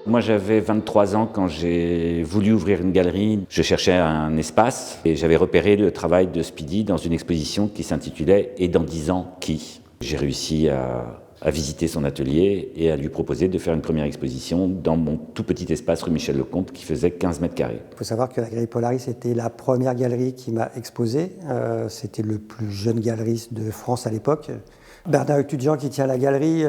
Moi, j'avais 23 ans quand j'ai voulu ouvrir une galerie. Je cherchais un espace et j'avais repéré le travail de Speedy dans une exposition qui s'intitulait « Et dans 10 ans, qui ?» J'ai réussi à visiter son atelier et à lui proposer de faire une première exposition dans mon tout petit espace rue Michel-Lecomte qui faisait 15 mètres carrés. Il faut savoir que la Galerie Polaris était la première galerie qui m'a exposé. C'était le plus jeune galeriste de France à l'époque. Bernard Étudiant qui tient la galerie,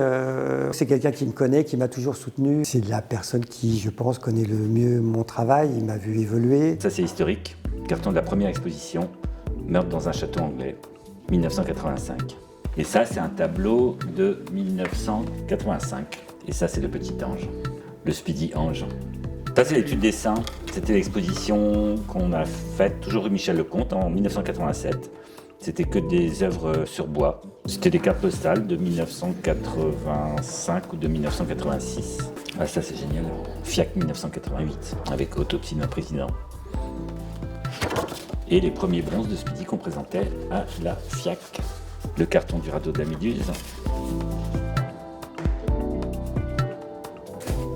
c'est quelqu'un qui me connaît, qui m'a toujours soutenu. C'est la personne qui, je pense, connaît le mieux mon travail. Il m'a vu évoluer. Ça, c'est historique. Carton de la première exposition, Meurtre dans un château anglais, 1985. Et ça, c'est un tableau de 1985. Et ça, c'est le petit ange, le Speedy Ange. Ça, c'est l'étude dessin. C'était l'exposition qu'on a faite, toujours rue Michel-Lecomte, en 1987. C'était que des œuvres sur bois. C'était des cartes postales de 1985 ou de 1986. Ah, ça, c'est génial. FIAC 1988, avec Autopsie d'un président. Et les premiers bronzes de Speedy qu'on présentait à la FIAC. Le carton du radeau de la Méduse.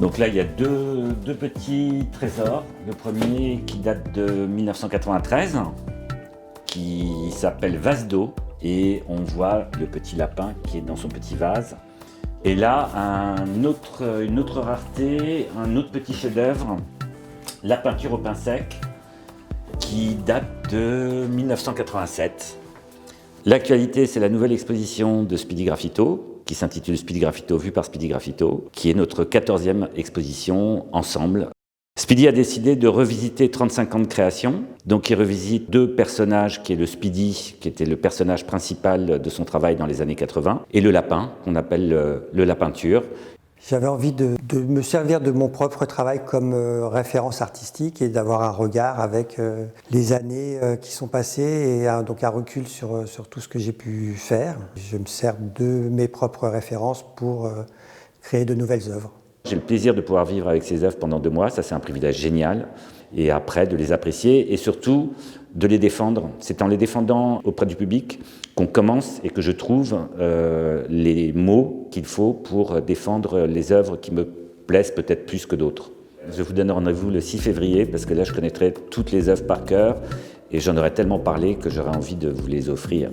Donc là, il y a deux petits trésors. Le premier qui date de 1993, qui s'appelle Vase d'eau. Et on voit le petit lapin qui est dans son petit vase. Et là, une autre rareté, un autre petit chef-d'œuvre, la peinture au pain sec, qui date de 1987. L'actualité, c'est la nouvelle exposition de Speedy Graffito, qui s'intitule Speedy Graffito vu par Speedy Graffito, qui est notre 14e exposition ensemble. Speedy a décidé de revisiter 35 ans de création, donc il revisite deux personnages, qui est le Speedy, qui était le personnage principal de son travail dans les années 80, et le lapin, qu'on appelle le lapinture. J'avais envie de me servir de mon propre travail comme référence artistique et d'avoir un regard avec les années qui sont passées et donc un recul sur tout ce que j'ai pu faire. Je me sers de mes propres références pour créer de nouvelles œuvres. J'ai le plaisir de pouvoir vivre avec ces œuvres pendant 2 mois, ça c'est un privilège génial. Et après, de les apprécier et surtout de les défendre. C'est en les défendant auprès du public qu'on commence et que je trouve les mots qu'il faut pour défendre les œuvres qui me plaisent peut-être plus que d'autres. Je vous donne rendez-vous le 6 février parce que là je connaîtrai toutes les œuvres par cœur et j'en aurais tellement parlé que j'aurais envie de vous les offrir.